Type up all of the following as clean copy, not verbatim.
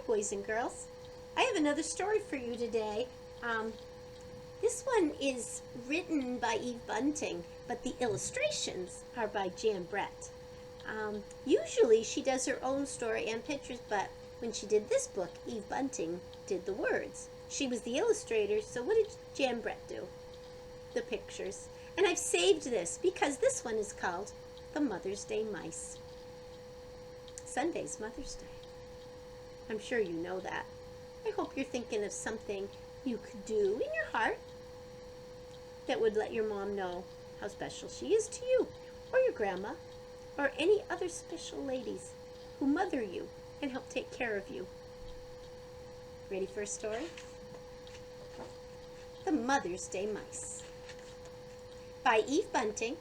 boys and girls. I have another story for you today. This one is written by Eve Bunting, but the illustrations are by Jan Brett. Usually she does her own story and pictures, but when she did this book, Eve Bunting did the words. She was the illustrator, so what did Jan Brett do? The pictures. And I've saved this because this one is called The Mother's Day Mice. Sunday's Mother's Day. I'm sure you know that. I hope you're thinking of something you could do in your heart that would let your mom know how special she is to you, or your grandma, or any other special ladies who mother you and help take care of you. Ready for a story? The Mother's Day Mice by Eve Bunting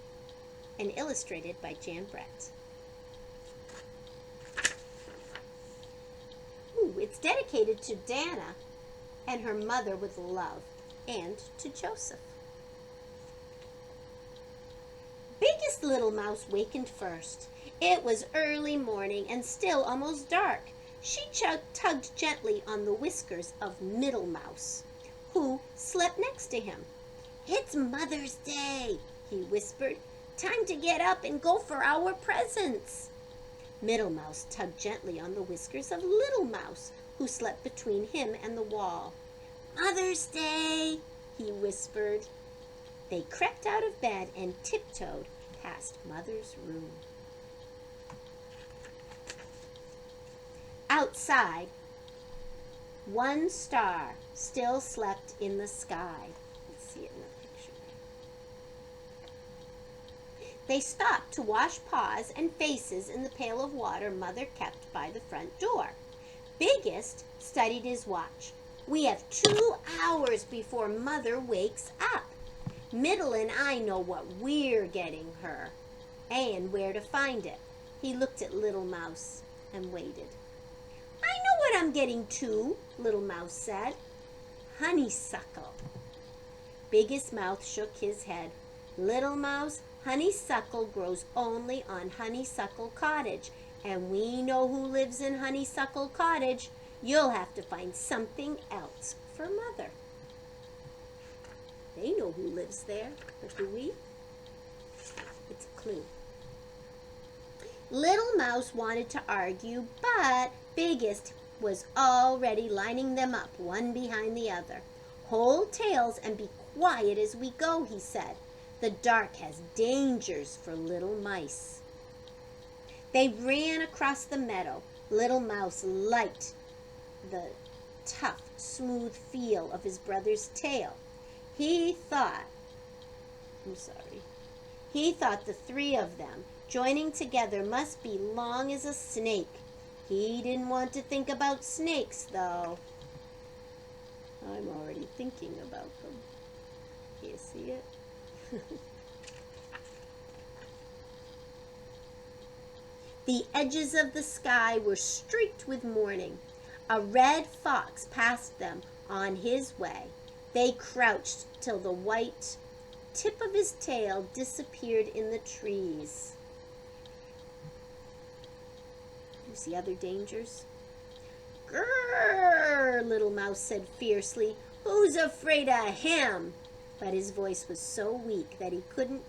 and illustrated by Jan Brett. It's dedicated to Dana and her mother with love, and to Joseph. Biggest little mouse wakened first. It was early morning and still almost dark. She tugged gently on the whiskers of Middle Mouse, who slept next to him. "It's Mother's Day," he whispered. "Time to get up and go for our presents." Middle Mouse tugged gently on the whiskers of Little Mouse, who slept between him and the wall. "Mother's Day," he whispered. They crept out of bed and tiptoed past Mother's room. Outside, one star still slept in the sky. Let's see it in the picture. They stopped to wash paws and faces in the pail of water Mother kept by the front door. Biggest studied his watch. "We have 2 hours before Mother wakes up. Middle and I know what we're getting her and where to find it." He looked at Little Mouse and waited. "I know what I'm getting too," Little Mouse said. "Honeysuckle." Biggest Mouth shook his head. "Little Mouse, honeysuckle grows only on Honeysuckle Cottage, and we know who lives in Honeysuckle Cottage. You'll have to find something else for Mother." They know who lives there, but do we? It's a clue. Little Mouse wanted to argue, but Biggest was already lining them up, one behind the other. "Hold tails and be quiet as we go," he said. "The dark has dangers for little mice." They ran across the meadow. Little Mouse liked the tough, smooth feel of his brother's tail. He thought the 3 of them joining together must be long as a snake. He didn't want to think about snakes, though. I'm already thinking about them. Can you see it? The edges of the sky were streaked with morning. A red fox passed them on his way. They crouched till the white tip of his tail disappeared in the trees. You see other dangers? "Grrr!" Little Mouse said fiercely. "Who's afraid of him?" But his voice was so weak that he couldn't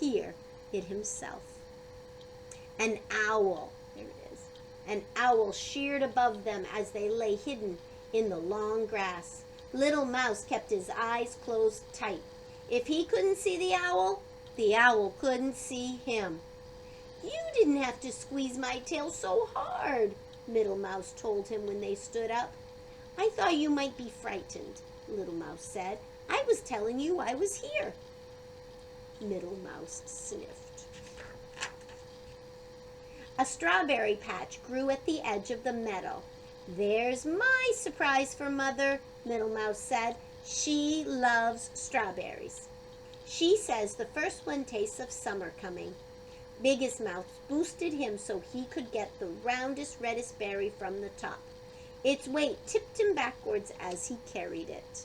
hear it himself. An owl, there it is, an owl sheared above them as they lay hidden in the long grass. Little Mouse kept his eyes closed tight. If he couldn't see the owl couldn't see him. "You didn't have to squeeze my tail so hard," Middle Mouse told him when they stood up. "I thought you might be frightened," Little Mouse said. "I was telling you I was here." Middle Mouse sniffed. A strawberry patch grew at the edge of the meadow. "There's my surprise for Mother," Middle Mouse said. "She loves strawberries. She says the first one tastes of summer coming." Biggest Mouth boosted him so he could get the roundest, reddest berry from the top. Its weight tipped him backwards as he carried it.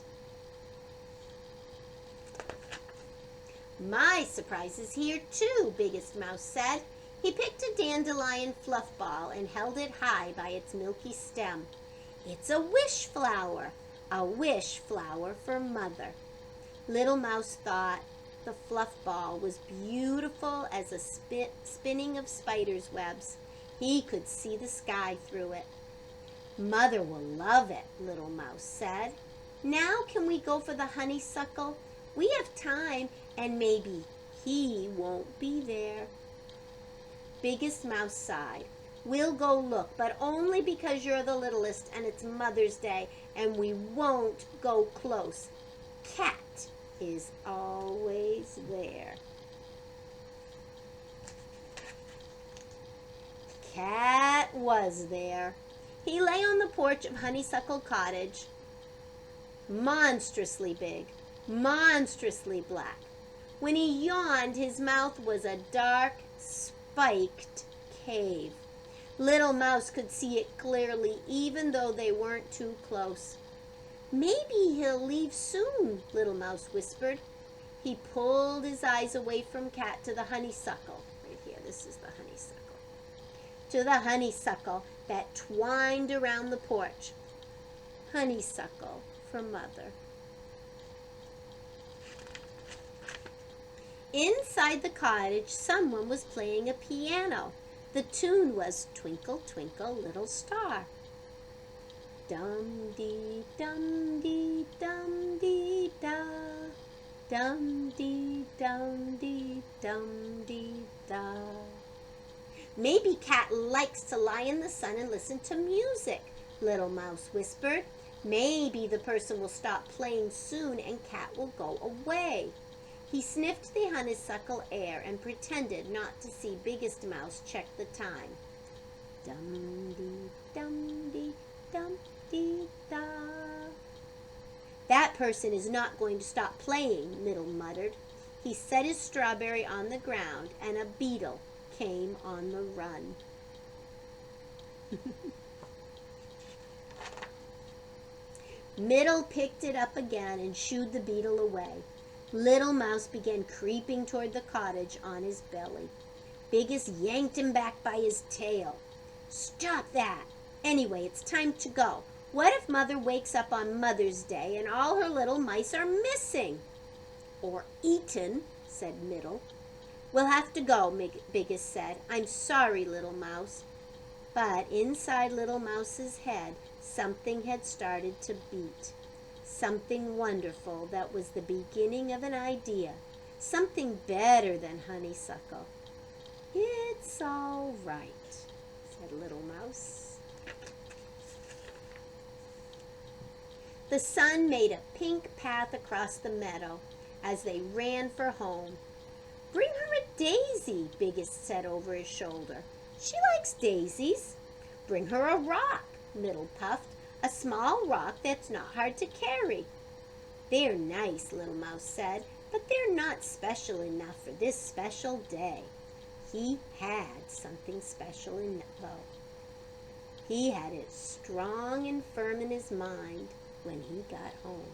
"My surprise is here too," Biggest Mouse said. He picked a dandelion fluff ball and held it high by its milky stem. It's a wish flower for Mother. Little Mouse thought the fluff ball was beautiful as a spinning of spiders' webs. He could see the sky through it. Mother will love it, Little Mouse said. Now can we go for the honeysuckle? We have time, and maybe he won't be there. Biggest Mouse sighed. We'll go look, but only because you're the littlest and it's Mother's Day, and we won't go close. Cat is always there. Cat was there. He lay on the porch of Honeysuckle Cottage, monstrously big, monstrously black. When he yawned, his mouth was a dark, spiked cave. Little Mouse could see it clearly, even though they weren't too close. Maybe he'll leave soon, Little Mouse whispered. He pulled his eyes away from Cat to the honeysuckle. Right here, this is the honeysuckle. To the honeysuckle that twined around the porch. Honeysuckle for Mother. Inside the cottage, someone was playing a piano. The tune was Twinkle, Twinkle, Little Star. Dum-dee, dum-dee, dum-dee, da. Dum-dee, dum-dee, dum-dee, da. Maybe Cat likes to lie in the sun and listen to music, Little Mouse whispered. Maybe the person will stop playing soon and Cat will go away. He sniffed the honeysuckle air and pretended not to see Biggest Mouse check the time. Dum-dee, dum-dee, dum-dee, da. That person is not going to stop playing, Middle muttered. He set his strawberry on the ground and a beetle came on the run. Middle picked it up again and shooed the beetle away. Little Mouse began creeping toward the cottage on his belly. Biggest yanked him back by his tail. Stop that! Anyway, it's time to go. What if Mother wakes up on Mother's Day and all her little mice are missing? Or eaten, said Middle. We'll have to go, Biggest said. I'm sorry, Little Mouse. But inside Little Mouse's head, something had started to beat. Something wonderful that was the beginning of an idea. Something better than honeysuckle. It's all right, said Little Mouse. The sun made a pink path across the meadow as they ran for home. Bring her a daisy, Biggest said over his shoulder. She likes daisies. Bring her a rock, Middle puffed. A small rock that's not hard to carry. They're nice, Little Mouse said, but they're not special enough for this special day. He had something special in though. He had it strong and firm in his mind when he got home.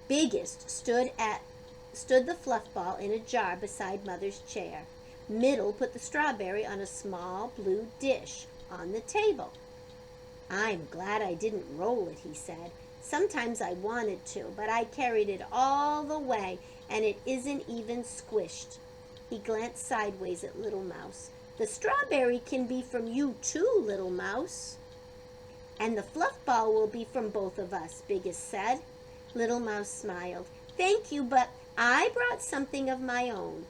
Biggest stood the fluff ball in a jar beside Mother's chair. Middle put the strawberry on a small blue dish on the table. I'm glad I didn't roll it, he said. Sometimes I wanted to, but I carried it all the way, and it isn't even squished. He glanced sideways at Little Mouse. The strawberry can be from you too, Little Mouse. And the fluff ball will be from both of us, Biggest said. Little Mouse smiled. Thank you, but I brought something of my own.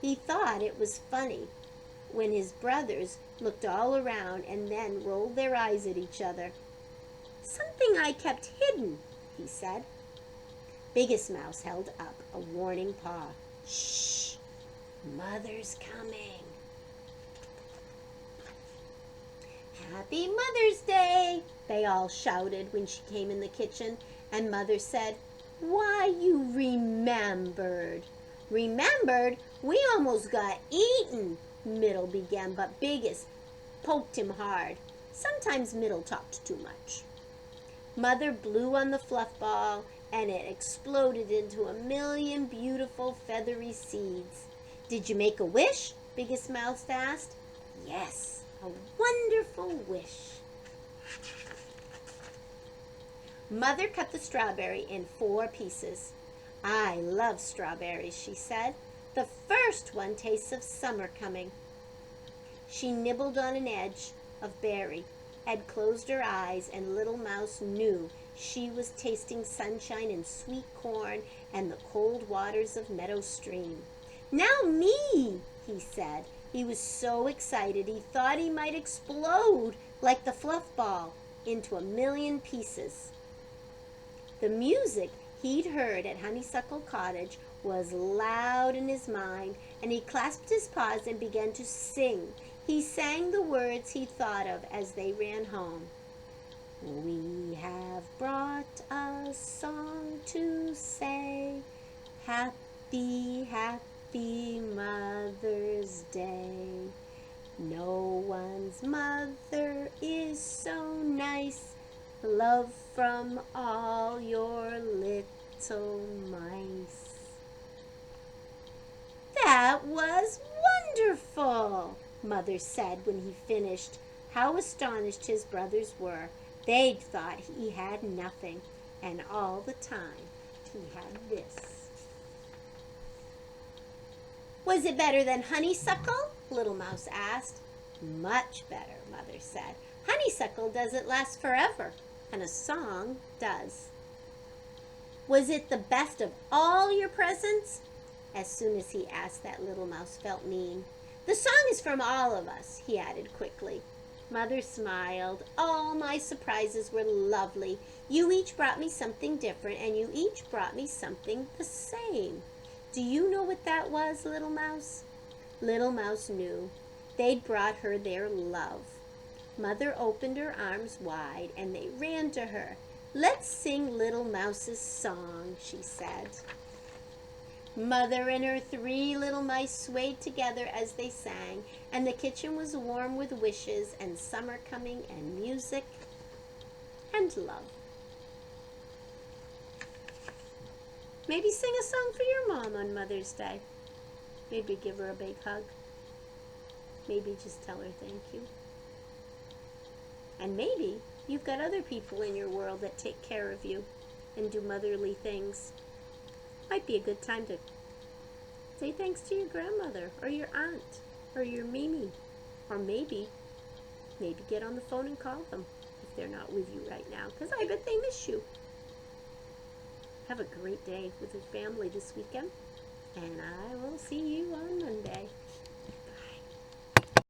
He thought it was funny when his brothers looked all around and then rolled their eyes at each other. Something I kept hidden, he said. Biggest Mouse held up a warning paw. Shh! Mother's coming. Happy Mother's Day, they all shouted when she came in the kitchen, and Mother said, Why, you remembered. Remembered? We almost got eaten, Middle began, but Biggest poked him hard. Sometimes Middle talked too much. Mother blew on the fluff ball, and it exploded into a million beautiful feathery seeds. Did you make a wish? Biggest Mouse asked. Yes, A wonderful wish. Mother cut the strawberry in 4 pieces. I love strawberries, she said. The first one tastes of summer coming. She nibbled on an edge of berry. Ed closed her eyes, and Little Mouse knew she was tasting sunshine and sweet corn and the cold waters of Meadow Stream. Now me, he said. He was so excited he thought he might explode like the fluff ball into 1,000,000 pieces. The music he'd heard at Honeysuckle Cottage was loud in his mind, and he clasped his paws and began to sing. He sang the words he thought of as they ran home. We have brought a song to say, happy, happy Mother's Day. No one's mother is so nice. Love from all your little mice. That was wonderful, Mother said when he finished. How astonished his brothers were. They'd thought he had nothing, and all the time he had this. Was it better than honeysuckle? Little Mouse asked. Much better, Mother said. Honeysuckle doesn't last forever, and a song does. Was it the best of all your presents? As soon as he asked that, Little Mouse felt mean. The song is from all of us, he added quickly. Mother smiled. All my surprises were lovely. You each brought me something different, and you each brought me something the same. Do you know what that was, Little Mouse? Little Mouse knew. They'd brought her their love. Mother opened her arms wide, and they ran to her. Let's sing Little Mouse's song, she said. Mother and her 3 little mice swayed together as they sang, and the kitchen was warm with wishes and summer coming and music and love. Maybe sing a song for your mom on Mother's Day. Maybe give her a big hug. Maybe just tell her thank you. And maybe you've got other people in your world that take care of you and do motherly things. Might be a good time to say thanks to your grandmother or your aunt or your Mimi, or maybe get on the phone and call them if they're not with you right now, because I bet they miss you. Have a great day with your family this weekend, and I will see you on Monday.